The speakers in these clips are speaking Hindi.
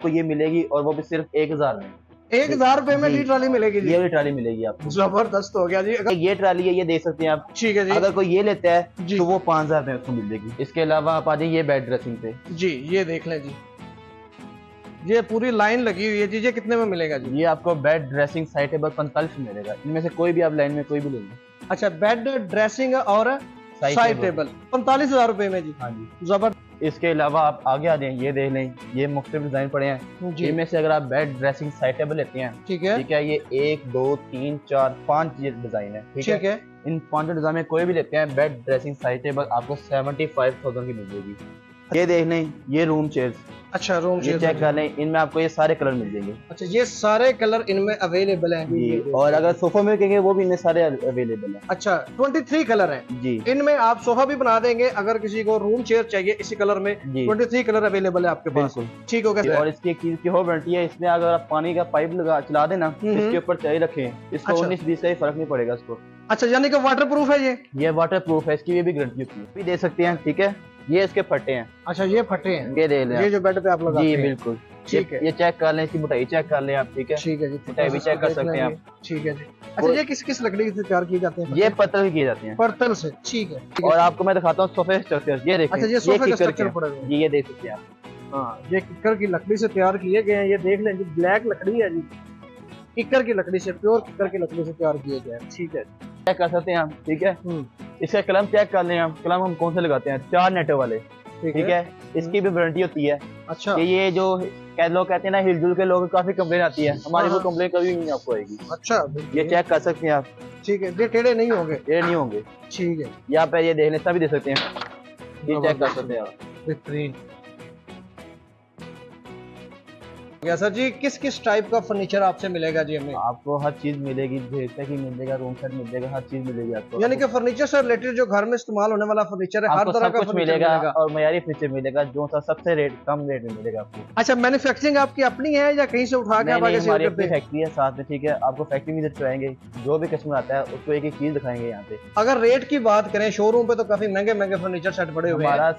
आपको ये मिलेगी और वो भी सिर्फ 1000 में। 1000 रुपए में जी। ये ट्रॉली मिलेगी जी? ये वाली ट्राली मिलेगी आपको। जबरदस्त हो गया जी। ये ट्राली है, ये देख सकते हैं आप। ठीक है जी। अगर कोई ये लेता है जी। तो वो 5000 में उसको मिल जाएगी। इसके अलावा आप आ जाइए बेड ड्रेसिंग पे। जी ये देख लें जी, ये पूरी लाइन लगी हुई है जी। ये कितने में मिलेगा जी? ये आपको बेड ड्रेसिंग साइड टेबल 45 में मिलेगा। इनमें से कोई भी आप लाइन में कोई भी ले लें। अच्छा, बेड ड्रेसिंग और साइड साइड टेबल 45,000 रुपए में जी? हाँ जी। जबरदस्त इसके अलावा आप आगे आ जाए, ये देख लें, ये मुख्तलिफ डिजाइन पड़े हैं। जी। इनमें से अगर आप बेड ड्रेसिंग साइड टेबल लेते हैं, ठीक है ठीक है, ये 1 2 3 4 5 ये डिजाइन है। ठीक है। इन 5 डिजाइन में कोई भी लेते हैं बेड ड्रेसिंग साइड टेबल आपको 75,000 की मिल जाएगी। ये देख लें, ये रूम चेयर्स, अच्छा रूम ये चेक कर लें, इनमें आपको ये सारे कलर मिल जाएंगे। अच्छा, ये सारे कलर इनमें अवेलेबल हैं जी। और अगर सोफा में कहेंगे वो भी इनमें सारे अवेलेबल हैं। अच्छा 23 कलर हैं जी इनमें। आप सोफा भी बना देंगे अगर किसी को रूम चेयर चाहिए इसी कलर में। जी 23 कलर अवेलेबल है आपके पास। बिल्कुल। ठीक हो गया। और इसकी एक चीज की हो वारंटी है, इसमें अगर आप पानी का पाइप लगा चला देना, इसके ऊपर चाहिए रखें, इसको अच्छा। 19-20 का ही फर्क नहीं पड़ेगा इसको। अच्छा, यानी कि वाटर प्रूफ है ये वाटर प्रूफ है, इसकी भी गारंटी होती है। भी दे सकते हैं, ठीक है। ये इसके फटे हैं, अच्छा ये फटे हैं, ये दे लें ये आप। जो बेड पे आप लगाते जी हैं। बिल्कुल। ठीक है। ये चेक कर लें, इसकी मोटाई चेक कर लें आप, ठीक है। ठीक है जी, मोटाई भी चेक कर सकते हैं आप। ठीक है जी। अच्छा, ये किस किस लकड़ी से तैयार किए जाते हैं? ये पत्थर के किए जाते हैं। पत्थर से। ठीक है। और आपको मैं दिखाता हूँ सोफे स्ट्रक्चर, ये देखें। अच्छा, ये सोफे का किकर स्ट्रक्चर के पड़े हैं। हुए हैं। जी ये देख सकते हैं आप। हाँ, ये किकर की लकड़ी से तैयार किए गए हैं। ये देख लें जी, ब्लैक लकड़ी है जी, किकर की लकड़ी से, प्योर किकर की लकड़ी से तैयार किए गए हैं। ठीक है, चेक कर सकते हैं आप, ठीक है। इसका कलम चेक कर लें आप। कलम हम कौन से लगाते हैं? 4 नेटों वाले, ठीक है। इसकी भी वारंटी होती है। अच्छा कि ये जो लोग कहते हैं ना, हिलजुल के लोग, काफी कंप्लेन आती है, हमारी वो कंप्लेन कभी नहीं आपको आएगी। अच्छा, ये चेक कर सकते हैं आप। ठीक है, ये टेढ़े नहीं होंगे? ये नहीं होंगे। ठीक है, यहाँ पे ये देख लें, सभी दे सकते हैं, ये चेक कर सकते हैं आप। बेहतरीन। सर जी, किस किस टाइप का फर्नीचर आपसे मिलेगा जी हमें? आपको हर चीज मिलेगी, जैसे कि मिलेगा, रूम सेट मिलेगा, हर चीज मिलेगी आपको। यानी कि फर्नीचर से रिलेटेड जो घर में इस्तेमाल होने वाला फर्नीचर है, हर आपको तरह सब का कुछ फर्नीचर मिलेगा और मयारी फीचर मिलेगा, जो सा सबसे कम रेट में मिलेगा आपको। अच्छा, मैन्युफैक्चरिंग आपकी अपनी है या कहीं से उठा के आप आगे सेल हमारी करते अपनी हैं? फैक्ट्री है साथ में, ठीक है। आपको फैक्ट्री विजिट कराएंगे, जो भी कस्टमर आता है उसको एक एक चीज दिखाएंगे यहाँ पे। अगर रेट की बात करें, शोरूम पे तो काफी महंगे महंगे फर्नीचर सेट पड़े हुए हैं। हमारा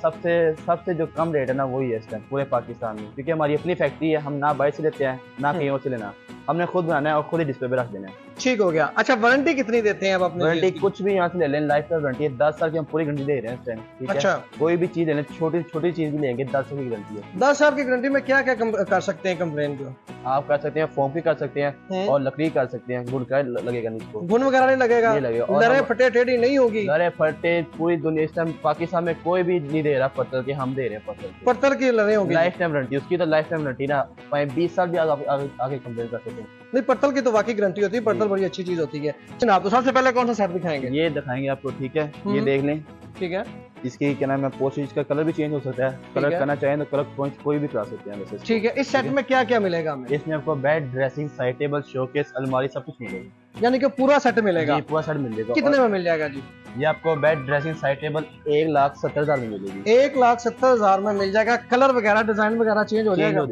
सबसे जो कम रेट है ना, वही है इस टाइम पूरे पाकिस्तान में, क्योंकि हमारी अपनी फैक्ट्री है। हम ना बाहर से लेते हैं ना कहीं और से लेना, हमने खुद बनाना है और खुद ही डिस्प्ले पे रख देना है। ठीक हो गया। अच्छा, वारंटी कितनी देते हैं आप अपने? वारंटी कुछ भी यहाँ से ले लें, लाइफ टाइम वारंटी है, 10 साल की हम पूरी गारंटी दे रहे हैं इस टाइम, ठीक है। अच्छा। कोई भी चीज ले लें, छोटी छोटी चीज भी लेंगे, 10 साल की गारंटी है। 10 साल की गारंटी में क्या क्या कर सकते हैं कंप्लेन को? आप कर सकते हैं, फोम की कर सकते हैं और लकड़ी कर सकते हैं, गुड़ का लगेगा नहीं इसको, घुन वगैरह नहीं लगेगा? नहीं लगेगा। और लरे फटे टेढ़ी नहीं होगी? लरे फटे पूरी दुनिया इस टाइम पाकिस्तान में कोई भी नहीं दे रहा पत्थर के, हम दे रहे हैं पत्थर के। पत्थर की लरे होंगी? लाइफ टाइम वारंटी उसकी, तो लाइफ टाइम वारंटी ना, 20 साल भी आगे कंप्लेन कर सकते हैं। नहीं, पत्थर की तो वाकई गारंटी होती है, पत्थर बड़ी अच्छी चीज होती है। जनाब, तो सबसे पहले कौन सा सेट दिखाएंगे? ये दिखाएंगे आपको, ठीक है। ये देख लें, ठीक है। इसकी क्या नाम है, पोस्ट, इसका कलर भी चेंज हो सकता है, कलर करना चाहें तो कलर कोई भी करा सकते हैं वैसे। ठीक है, इस सेट में क्या क्या मिलेगा हमें? इसमें आपको bed dressing side table showcase अलमारी सब कुछ मिलेगा, यानी कि पूरा सेट मिलेगा? ये पूरा सेट मिलेगा। कितने में मिल जाएगा जी? ये आपको बेड ड्रेसिंग साइड टेबल 1,70,000 में मिलेगी। 1,70,000 में मिल जाएगा। कलर वगैरह, डिजाइन वगैरह चेंज हो जाएगा?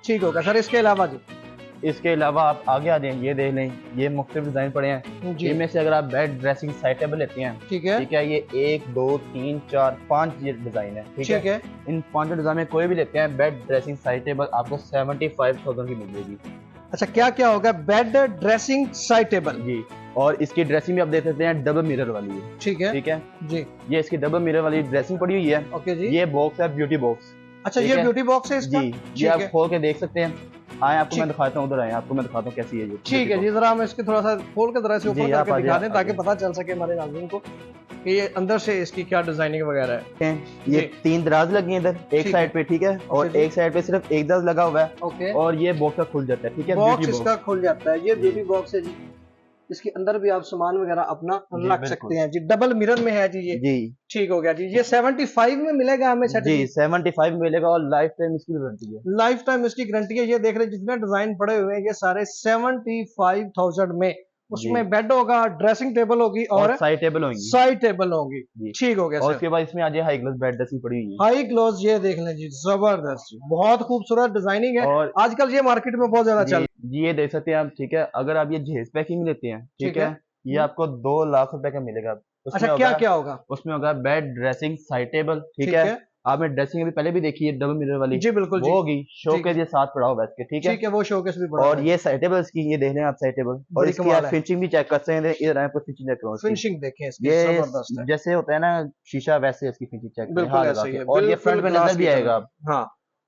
ठीक होगा सर। इसके अलावा जी? इसके अलावा आप आगे आ जाएं, ये देख लें, ये मुख्तलिफ डिजाइन पड़े हैं। जी। इनमें से अगर आप बेड ड्रेसिंग साइड टेबल लेते हैं, ठीक है। ठीक है, ये 1 2 3 4 5 ये डिजाइन है, ठीक है। इन 5 डिजाइन में कोई भी लेते हैं बेड ड्रेसिंग साइड टेबल आपको 75,000 की मिल जाएगी। अच्छा, क्या क्या होगा? बेड ड्रेसिंग साइड टेबल जी। और इसकी ड्रेसिंग भी आप देख सकते हैं, डबल मिरर वाली है, ठीक है। ठीक है जी। ये इसकी डबल मिरर वाली ड्रेसिंग पड़ी हुई है। ओके जी। ये बॉक्स है ब्यूटी बॉक्स। अच्छा, ये ब्यूटी बॉक्स है इसका? जी, ये आप खोल के देख सकते हैं। आए आपको मैं दिखाता हूँ, उधर आए आपको मैं दिखाता हूँ कैसी है ये। ठीक है जी, जरा हम इसके थोड़ा सा खोल के जरा से ऊपर करके दिखा दें ताकि पता चल सके हमारे नाज़रीन को कि ये अंदर से इसकी क्या डिजाइनिंग वगैरह है। ये 3 दराज लगी हैं इधर एक साइड पे, ठीक है। और एक साइड पे सिर्फ एक दराज लगा हुआ है। ओके। और ये बॉक्स खुल जाता है, ठीक है। बॉक्स इसका खुल जाता है। ये ब्यूटी बॉक्स है जी, इसके अंदर भी आप सामान वगैरह अपना रख सकते हैं जी। डबल मिरर में है जी ये? जी। ठीक हो गया जी। ये 75 में मिलेगा हमें सेट? जी 75 में मिलेगा और लाइफ टाइम इसकी गारंटी है। लाइफ टाइम इसकी गारंटी है। ये देख रहे हैं जितने डिजाइन पड़े हुए हैं ये सारे 75,000 में। उसमें बेड होगा, ड्रेसिंग टेबल होगी और साइड टेबल होगी। ठीक हो गया। और उसके बाद इसमें आज हाई ग्लास बेड ड्रेसिंग पड़ी हुई है। हाई ग्लास, ये देख लें जी, जबरदस्त जी, बहुत खूबसूरत डिजाइनिंग है। और आजकल ये मार्केट में बहुत ज्यादा चल जी। ये देख सकते हैं आप, ठीक है। अगर आप ये जहेज पैकिंग लेते हैं, ठीक है, ये आपको 2 लाख रुपए का मिलेगा। अच्छा, क्या क्या होगा उसमें? होगा बेड ड्रेसिंग साइड टेबल, ठीक है। आपने ड्रेसिंग अभी पहले भी देखी है डबल मिरर वाली, जी बिल्कुल वो होगी शोकेस ये साथ पड़ा हुआ है इसके, ठीक है। ठीक है, वो शोकेस भी पड़ा और हुआ है। ये साइड टेबल्स की ये देख लें आप, साइड टेबल, और बड़ी इसकी कमाल आप है। फिनिशिंग भी चेक कर सकते हैं, इधर आपको फिनिशिंग चेक करो इसकी। फिनिशिंग देखें इसकी, ये जबरदस्त है। जैसे होता है ना शीशा, वैसे इसकी फिनिशिंग चेक करें बिल्कुल हाथ लगा ऐसे ही के, है, और ये फ्रंट बिल्कुल में नजर भी आएगा। हाँ,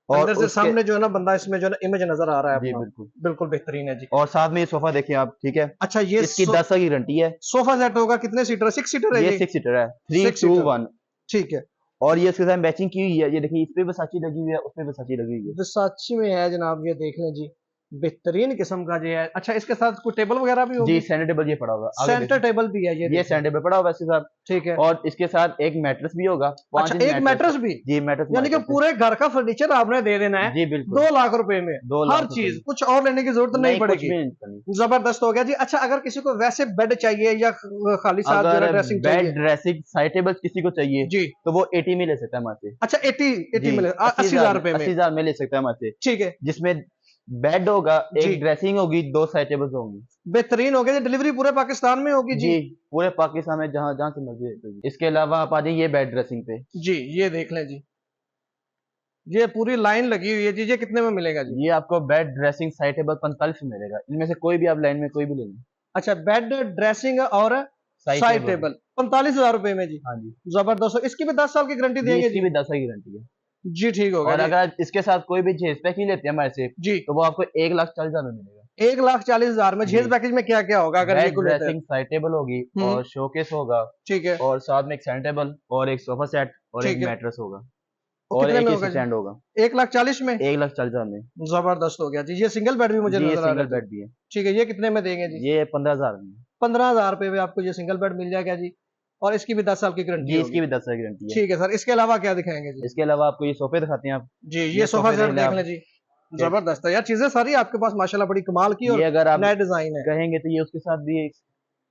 और अंदर से उसके सामने जो है ना बंदा, इसमें जो है ना इमेज नजर आ रहा है जी अपना। बिल्कुल, बिल्कुल बेहतरीन है जी। और साथ में ये सोफा देखिए आप, ठीक है। अच्छा, ये इसकी 10 साल की गारंटी है। सोफा सेट होगा कितने सीटर? 6 सीटर है ये जी? 6 सीटर है, 3 6 2 सीटर, 1। ठीक है। और ये उसके साथ मैचिंग की हुई है, ये देखिए इस पे वर्साची लगी हुई है, उस पे वर्साची लगी हुई है। वर्साची में है जनाब, ये देख लें जी, बेहतरीन किस्म का जो है। अच्छा, इसके साथ कोई टेबल वगैरह भी जी होगी? सेंटर टेबल ये पड़ा होगा, आगे सेंटर देखिए टेबल भी है, ये ये सेंटर टेबल पड़ा होगा इसके साथ, ठीक है। और इसके साथ एक मैट्रेस भी होगा, 5 अच्छा, इंच एक मैट्रेस भी? जी मैट्रेस यानी कि पूरे घर का फर्नीचर आपने दे देना है जी बिल्कुल 2 लाख रुपए में, 2 हर लाख चीज, कुछ और लेने की जरूरत नहीं कुछ पड़ेगी। भी नहीं करनी। जबरदस्त हो गया जी। अच्छा, अगर किसी को वैसे बेड चाहिए या खाली साथ जो है अगर ड्रेसिंग बेड चाहिए ड्रेसिंग साइड टेबल किसी को चाहिए जी, तो वो 80 में ले सकता है हमारे से। अच्छा 80 जी में 80,000 रुपए में, 80,000 में ले सकता है हमारे से, ठीक है जिसमें बेड होगा, जी। एक ड्रेसिंग होगी, 2 साइड टेबल्स होंगी। बेहतरीन हो गया। डिलीवरी पूरे पाकिस्तान में होगी जी? जी पूरे पाकिस्तान में जहाँ जहाँ से मर्जी होगी। इसके अलावा आप आ जाइए ये बेड ड्रेसिंग पे जी, ये देख लें जी, ये पूरी लाइन लगी हुई है जी। ये कितने में मिलेगा जी? ये आपको बेड ड्रेसिंग साइड टेबल 45 में मिलेगा, इनमें से कोई भी आप लाइन में कोई भी ले लें। अच्छा, बेड ड्रेसिंग और साइड टेबल 45,000 रुपए में जी? हाँ जी, जबरदस्त। इसकी भी 10 साल की गारंटी जी देंगे इसकी जी? भी 10 साल की गारंटी है। जी ठीक हो गया और जी। अगर इसके साथ कोई भी जेज पैक ही लेते हैं हमारे से, जी, तो वो आपको 1,40,000 में मिलेगा। 1,40,000 में जी। झेज पैकेज में क्या क्या होगा अगर ये बेड को लेते हैं? ड्रेसिंग साइड टेबल होगी, और शोकेस होगा, ठीक है, और साथ में एक सेंटर टेबल, और एक सोफा सेट, और एक ठीक है। मैट्रेस होगा, वो और कितने एक में ही होगा जी? स्टैंड होगा। 1,40,000 में? 1,40,000 में। जबरदस्त हो गया जी। ये सिंगल बेड भी मुझे जी ये नजर आ रहा सिंगल है। बेड भी है, ठीक है, ये कितने में देंगे जी? ये 15,000 में। 15,000 रुपए में आपको ये सिंगल बेड मिल जाएगा जी, और इसकी भी 10 साल की गारंटी जी होगी। इसकी भी 10 साल की गारंटी है। ठीक है सर, इसके अलावा क्या दिखाएंगे जी? इसके अलावा आपको ये सोफे दिखाते हैं आप। जी, ये सोफा सेट देख आप। लें जी, जबरदस्त है यार। चीजें सारी आपके पास माशाल्लाह बड़ी कमाल की और ये अगर आप नया डिजाइन है। कहेंगे तो ये उसके साथ भी,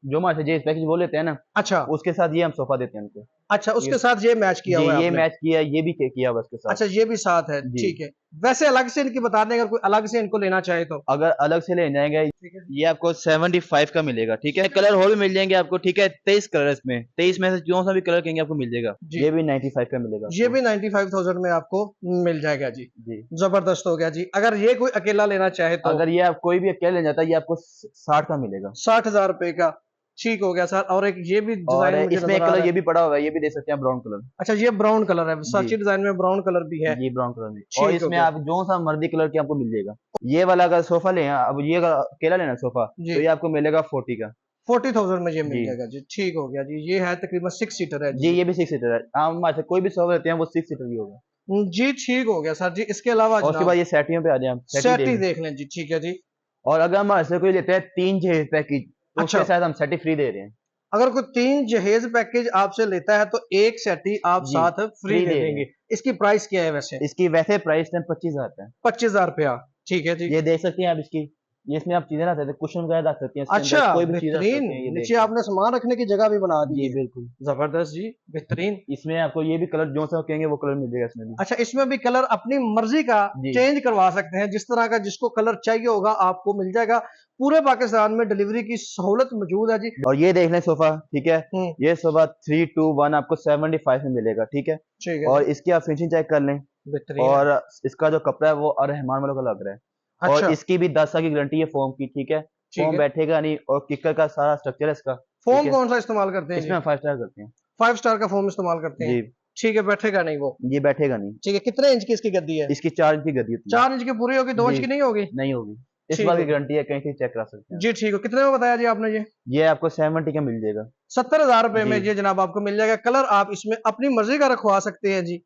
जो हमारे जेज पैकेज वो लेते हैं ना, अच्छा उसके साथ ये हम सोफा देते हैं उनको। अच्छा, उसके ये साथ ये मैच किया जी हुआ है ये आपने? मैच किया, ये भी किया हुआ उसके साथ। अच्छा, ये भी साथ है, जी। ठीक है। वैसे अलग से इनकी बता दें, अगर कोई अलग से इनको लेना चाहे तो? अगर अलग से ले जाएंगे ठीक है, ये आपको 75 का मिलेगा, ठीक है। कलर और भी मिल जाएंगे आपको, ठीक है। 23 कलर इसमें, 23 में से जो सा भी कलर कहेंगे आपको मिल जाएगा। जी। ये भी 95 का मिलेगा ये आपको। भी 95,000 में आपको मिल जाएगा जी। जी जबरदस्त हो गया जी। अगर ये कोई अकेला लेना चाहे तो? अगर ये आप कोई भी अकेले ले जाता है, ये आपको 60 का मिलेगा। 60,000 रुपए का, ठीक हो गया सर। और एक ये भी और डिजाइन मुझे इसमें एक नजर आ कलर रहा ये है। भी पड़ा हुआ है, ये भी दे सकते हैं ब्राउन कलर। अच्छा, ये ब्राउन कलर है, जी। साची डिजाइन में ब्राउन कलर भी है। ये ब्राउन कलर में, ठीक और हो इसमें गया। आप जो सा मर्जी कलर की आपको मिल जाएगा। ये वाला अगर सोफा ले, अब ये अगर अकेला लेना सोफा, जी। तो ये आपको मिलेगा 40 का। 40,000 में ये मिल जी। जाएगा जी, ठीक हो गया जी। ये है तकरीबन 6 सीटर है जी ये भी 6 सीटर है। हम हमारे से कोई भी सोफा लेते हैं वो 6 सीटर ही होगा। जी, ठीक हो गया सर जी। इसके अलावा और उसके बाद ये सेटियों पे आ जाए, हम सेट सेटी ही देख। देख लें जी, ठीक है जी। और अगर हमारे से कोई लेते हैं 3 जहेज पैकेज, तो अच्छा। उसके साथ हम सेटी फ्री दे रहे हैं। अगर कोई 3 जहेज पैकेज आपसे लेता है तो एक सेटी आप जी, साथ फ्री दे दे देंगे। इसकी प्राइस क्या है वैसे? इसकी वैसे प्राइस 25,000 है। 25,000 रुपया, ठीक है जी। ये देख सकते हैं आप इसकी, ये इसमें आप चीजें रख सकते हैं, कुशन वगैरह रख सकते हैं, इसके अच्छा, अंदर कोई भी चीज रख सकते बेहतरीन। हैं। ये नीचे देख आपने सामान रखने की जगह भी बना दी जी है। बिल्कुल। जबरदस्त जी, बेहतरीन। इसमें आपको ये भी कलर जो सा कहेंगे वो कलर मिल जाएगा इसमें भी। अच्छा, इसमें भी कलर अपनी मर्जी का जी। चेंज करवा सकते हैं, जिस तरह का जिसको कलर चाहिए होगा आपको मिल जाएगा। पूरे पाकिस्तान में डिलीवरी की सहूलत मौजूद है जी। और ये देख लें सोफा, ठीक है। हम्म, ये सोफा 321 आपको 75 में मिलेगा, ठीक है। ठीक है और जी, इसकी आप फिनिशिंग चेक कर लें, बेहतरीन है। और इसका जो कपड़ा है वो रहमान वालों का लग रहा है। अच्छा, और इसकी भी 10 साल की गारंटी है फोम की, ठीक है। ठीक फोम है। बैठेगा नहीं, और किकर का सारा स्ट्रक्चर है इसका, ठीक फोम है। कौन सा इस्तेमाल करते हैं इसमें हम 5 स्टार करते हैं 5 स्टार का फोम इस्तेमाल करते हैं, जी। ठीक है। बैठेगा नहीं वो, ये बैठेगा नहीं। ठीक है। कितने इंच की इसकी गद्दी है? इसकी 4 इंच की गद्दी होती है। 4 इंच की पूरी होगी, 2 इंच जी। की नहीं होगी? नहीं होगी, इस ठीक बात की होगी। गारंटी है, कहीं से चेक करा सकते हैं। जी ठीक है। कितने में बताया जी आपने ये आपको 70 का मिल जाएगा। 70,000 रुपए में जी। ये जनाब आपको मिल जाएगा। कलर आप इसमें अपनी मर्जी का रखवा सकते हैं जी,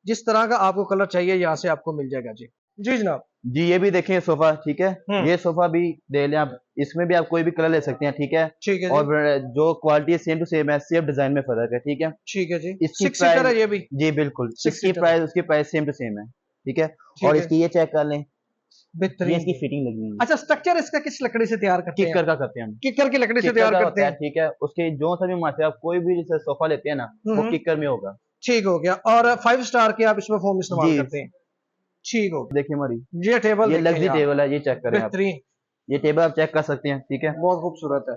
जिस तरह का आपको कलर चाहिए यहाँ से आपको मिल जाएगा जी। जी जनाब। जी ये भी देखें सोफा, ठीक है। ये सोफा भी दे लें आप, इसमें भी आप कोई भी कलर ले सकते हैं, ठीक है। ठीक है जी, और जो क्वालिटी है सेम टू सेम है, सिर्फ डिजाइन में फर्क है, ठीक है। ठीक है जी। इसकी 6 सीटर है ये भी? जी बिल्कुल, 6 इसकी सीटर प्राइस उसकी प्राइस सेम टू सेम है, ठीक है। ठीक और है। इसकी ये चेक कर लें, ये बेहतरीन। इसकी फिटिंग लगी हुई है। अच्छा, स्ट्रक्चर इसका किस लकड़ी से तैयार करते हैं? किकर का करते हैं हम। किकर की लकड़ी से किकर तैयार का करते होता है, हैं, ठीक है। उसके जो सा भी हमारे आप कोई भी जैसे सोफा लेते हैं ना, वो किकर में होगा। ठीक हो गया। और 5 स्टार के आप इसमें फोम इस्तेमाल जी। करते हैं, ठीक हो गया। देखिए हमारी ये टेबल ये देखें लग्जरी यार, टेबल है, ये चेक करें आप। बेहतरीन, ये टेबल आप चेक कर सकते हैं, ठीक है। बहुत खूबसूरत है।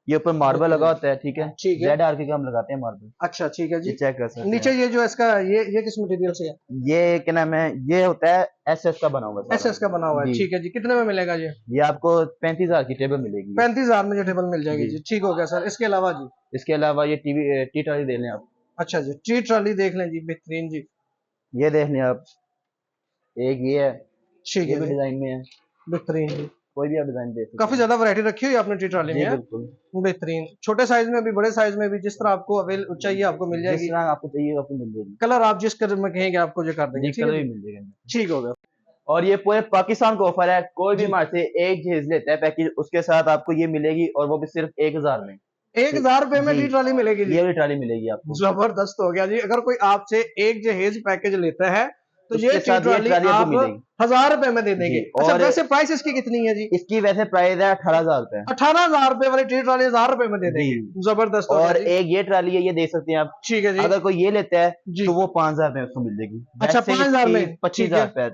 ये ऊपर मार्बल लगा होता है, ठीक है। ठीक है। ZRK का हम लगाते हैं मार्बल। अच्छा ठीक है जी, चेक कर सकते हैं। नीचे ये जो इसका ये किस मटेरियल से है? ये क्या नाम है, ये होता है SS का बना हुआ है। SS का बना हुआ है, ठीक है जी। कितने में मिलेगा ये आपको 35,000 की टेबल मिलेगी। 35,000 में ये टेबल मिल जाएगी जी, ठीक हो गया सर। इसके अलावा जी, इसके अलावा ये टी ट्रॉली देख लें आप। अच्छा जी, टी ट्रॉली देख लें जी, बेहतरीन जी। ये देख लें आप, एक ये है, ठीक ये है भी डिजाइन में है, बेहतरीन जी। कोई भी आप डिजाइन देख सकते हैं। काफी ज्यादा वैरायटी रखी हुई है आपने टी ट्रॉली में। बिल्कुल बेहतरीन, छोटे साइज में भी बड़े साइज में भी, जिस तरह आपको अवेल चाहिए आपको मिल जाएगी। जिस तरह आपको चाहिए आपको मिल जाएगी। कलर आप जिस कलर में कहेंगे आपको जो कर देंगे, कलर भी मिल जाएगा। ठीक हो गया। और ये पूरे पाकिस्तान को ऑफर है, कोई भी हमारे से एक जहेज लेता है पैकेज, उसके साथ आपको ये मिलेगी, और वो भी सिर्फ 1,000 में। 1,000 रुपए में टी ट्रॉली मिलेगी जी। ये भी ट्रॉली मिलेगी आपको। जबरदस्त हो गया जी। अगर कोई आपसे एक जहेज पैकेज लेता है तो ये टी ट्रॉली आप 1,000 रुपए में दे देंगे। अच्छा, वैसे प्राइस इसकी कितनी है जी? इसकी वैसे प्राइस है 18,000 रुपए। 18,000 रुपए वाली टी ट्रॉली 1,000 रुपए में दे देंगे। जबरदस्त। और एक ये ट्रॉली है, ये देख सकते हैं आप, ठीक है जी। अगर कोई ये लेता है तो वो 5,000 रुपए उसको मिल जाएगी। अच्छा, 5,000 में 25,000 रुपए।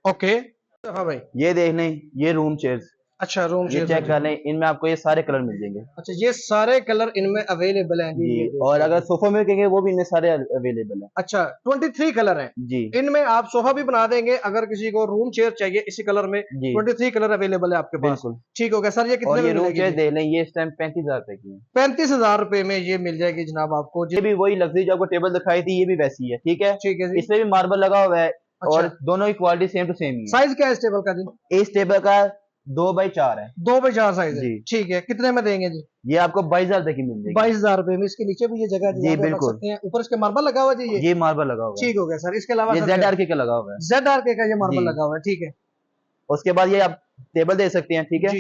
ओके, हाँ भाई, ये देख लें, ये रूम चेयर्स। अच्छा, रूम चेक कर लें, इनमें आपको ये सारे कलर मिल जाएंगे। अच्छा, ये सारे कलर इनमें अवेलेबल हैं जी। और अगर सोफा में कहेंगे वो भी इनमें सारे अवेलेबल हैं। अच्छा, 23 कलर हैं जी। इनमें आप सोफा भी बना देंगे। अगर किसी को रूम चेयर चाहिए इसी कलर में, 23 कलर अवेलेबल है आपके पास। ठीक हो गया सर। ये कितने में रूम चेयर देख लें, ये इस टाइम 35,000 रुपए की है। 35,000 रुपए में ये मिल जाएगी जनाब आपको। ये भी वही लग्जरी जो आपको टेबल दिखाई थी, ये भी वैसी है, ठीक है। ठीक है जी। इसमें भी मार्बल लगा हुआ है। और दोनों की क्वालिटी सेम टू सेम ही है। साइज क्या है इस टेबल का जी? इस टेबल का 2x4 है। 2x4 साइज है, ठीक है। कितने में देंगे जी? ये आपको 22,000 रुपए की मिल जाएगी। 22,000 रुपए में। इसके नीचे भी ये जगह जी बिल्कुल, ऊपर इसके मार्बल लगा हुआ है जी। ये मार्बल लगा हुआ है। ठीक हो गया सर। इसके अलावा ZRK का लगा हुआ है। ZRK का ये मार्बल लगा हुआ है, ठीक है। उसके बाद ये आप टेबल दे सकते हैं, ठीक है।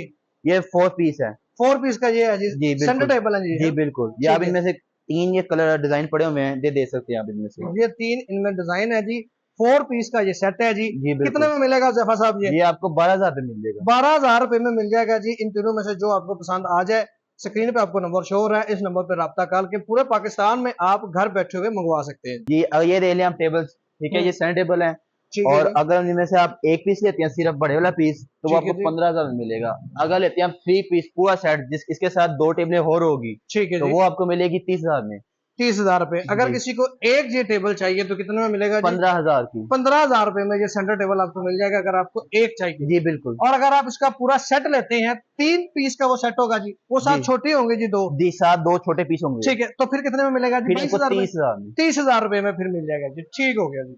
ये 4 पीस है। 4 पीस का ये है जी, सेंटर टेबल है जी बिल्कुल। ये आप इनमें से 3 ये कलर डिजाइन पड़े हुए हैं, दे सकते हैं आप इनमें से। ये 3 इनमें डिजाइन है जी। 4 पीस का ये सेट है जी। कितने में मिलेगा जफा साहब? ये आपको 12,000 रुपए मिल जाएगा। 12,000 रुपए में मिल जाएगा जी। इन तीनों में से जो आपको पसंद आ जाए, स्क्रीन पे आपको नंबर शो हो रहा है, इस नंबर पे राब्ता करके पूरे पाकिस्तान में आप घर बैठे हुए मंगवा सकते हैं जी। ये ले लें आप टेबल्स, ठीक है। ये सेंटर टेबल है। और अगर इनमें से आप एक पीस लेते हैं, सिर्फ बड़े वाला पीस, तो वो आपको 15,000 में मिलेगा। अगर लेते हैं आप 3 पीस पूरा सेट, इसके साथ 2 टेबलें और होगी, ठीक है, तो वो आपको मिलेगी 30,000 में। 30,000 रुपए। अगर किसी को एक ये टेबल चाहिए तो कितने में मिलेगा? 15,000 की। 15,000 रुपए में ये सेंटर टेबल आपको मिल जाएगा, अगर आपको एक चाहिए जी बिल्कुल। और अगर आप इसका पूरा सेट लेते हैं, 3 पीस का वो सेट होगा जी, वो 7 छोटे होंगे जी, 2 साथ 2 छोटे पीस होंगे, ठीक है। तो फिर कितने में मिलेगा जी? 30,000 में। 30,000 रुपए में फिर मिल जाएगा जी, ठीक हो गया जी।